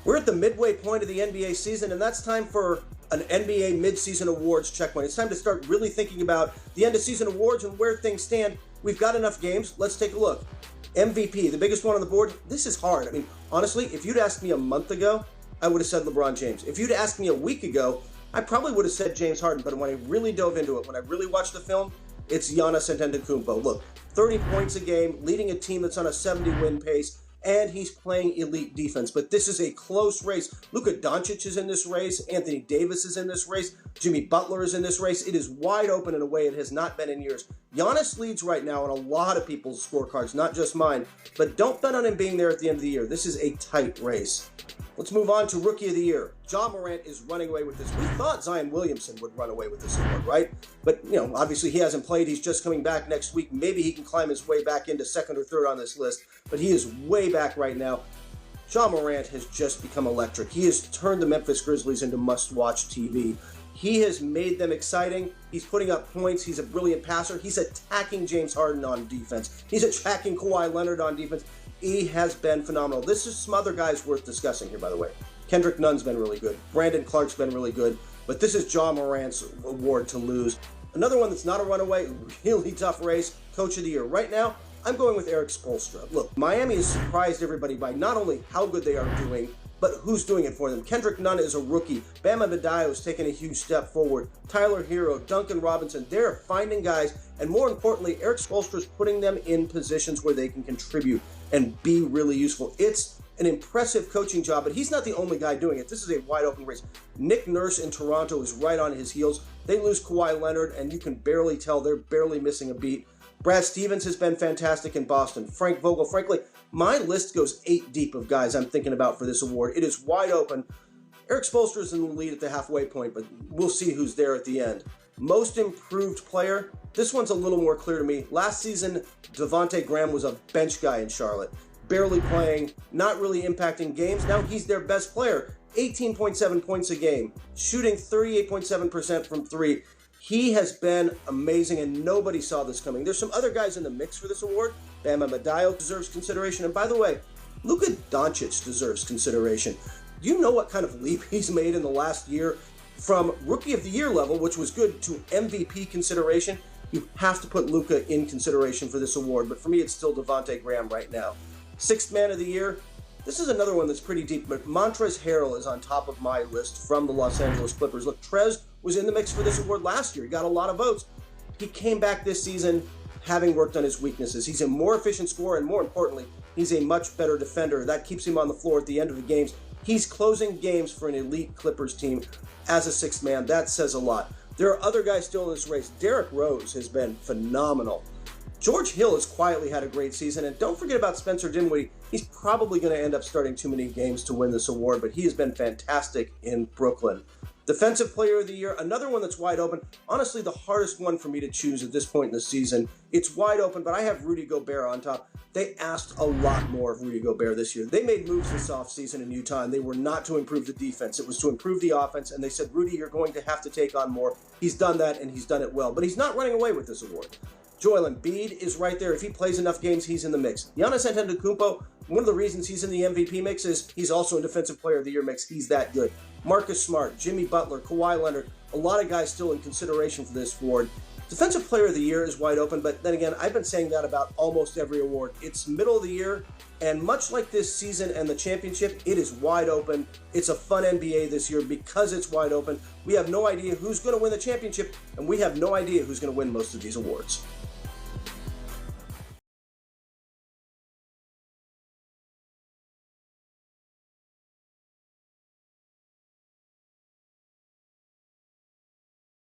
We're at the midway point of the NBA season, and that's time for an NBA midseason awards checkpoint. It's time to start really thinking about the end of season awards and where things stand. We've got enough games. Let's take a look. MVP, the biggest one on the board. This is hard. I mean, honestly, if you'd asked me a month ago, I would have said LeBron James. If you'd asked me a week ago, I probably would have said James Harden. But when I really dove into it, when I really watched the film, it's Giannis Antetokounmpo. Look, 30 points a game, leading a team that's on a 70-win pace, and he's playing elite defense. But this is a close race. Luka Doncic is in this race. Anthony Davis is in this race. Jimmy Butler is in this race. It is wide open in a way it has not been in years. Giannis leads right now on a lot of people's scorecards, not just mine. But don't bet on him being there at the end of the year. This is a tight race. Let's move on to Rookie of the Year. Morant is running away with this. We thought Zion Williamson would run away with this award, right? But, obviously he hasn't played. He's just coming back next week. Maybe he can climb his way back into second or third on this list. But he is way back right now. Morant has just become electric. He has turned the Memphis Grizzlies into must-watch TV. He has made them exciting. He's putting up points. He's a brilliant passer. He's attacking James Harden on defense. He's attacking Kawhi Leonard on defense. He has been phenomenal. This is some other guys worth discussing here, by the way. Kendrick Nunn's been really good. Brandon Clark's been really good. But this is Morant's award to lose. Another one that's not a runaway, really tough race, Coach of the Year. Right now, I'm going with Erik Spoelstra. Look, Miami has surprised everybody by not only how good they are doing, but who's doing it for them. Kendrick Nunn is a rookie. Bam Adebayo's taken a huge step forward. Tyler Hero, Duncan Robinson, they're finding guys, and more importantly, Erik Spoelstra's putting them in positions where they can contribute and be really useful. It's an impressive coaching job, but he's not the only guy doing it. This is a wide open race. Nick Nurse in Toronto is right on his heels. They lose Kawhi Leonard, and you can barely tell they're barely missing a beat. Brad Stevens has been fantastic in Boston. Frank Vogel, frankly, my list goes 8 deep of guys I'm thinking about for this award. It is wide open. Erik Spoelstra is in the lead at the halfway point, but we'll see who's there at the end. Most improved player, this one's a little more clear to me. Last season, Devontae Graham was a bench guy in Charlotte. Barely playing, not really impacting games. Now he's their best player. 18.7 points a game, shooting 38.7% from three. He has been amazing, and nobody saw this coming. There's some other guys in the mix for this award. Bam Adebayo deserves consideration. And by the way, Luka Doncic deserves consideration. Do you know what kind of leap he's made in the last year? From Rookie of the Year level, which was good, to MVP consideration. You have to put Luka in consideration for this award, but for me, it's still Devontae Graham right now. Sixth Man of the Year. This is another one that's pretty deep, but Montrezl Harrell is on top of my list from the Los Angeles Clippers. Look, Trez was in the mix for this award last year. He got a lot of votes. He came back this season having worked on his weaknesses. He's a more efficient scorer, and more importantly, he's a much better defender. That keeps him on the floor at the end of the games. He's closing games for an elite Clippers team as a sixth man. That says a lot. There are other guys still in this race. Derrick Rose has been phenomenal. George Hill has quietly had a great season, and don't forget about Spencer Dinwiddie. He's probably going to end up starting too many games to win this award, but he has been fantastic in Brooklyn. Defensive Player of the Year, another one that's wide open. Honestly, the hardest one for me to choose at this point in the season. It's wide open, but I have Rudy Gobert on top. They asked a lot more of Rudy Gobert this year. They made moves this offseason in Utah, and they were not to improve the defense. It was to improve the offense, and they said, Rudy, you're going to have to take on more. He's done that, and he's done it well, but he's not running away with this award. Joel Embiid is right there. If he plays enough games, he's in the mix. Giannis Antetokounmpo, one of the reasons he's in the MVP mix is he's also in Defensive Player of the Year mix. He's that good. Marcus Smart, Jimmy Butler, Kawhi Leonard, a lot of guys still in consideration for this award. Defensive Player of the Year is wide open, but then again, I've been saying that about almost every award. It's middle of the year, and much like this season and the championship, it is wide open. It's a fun NBA this year because it's wide open. We have no idea who's going to win the championship, and we have no idea who's going to win most of these awards.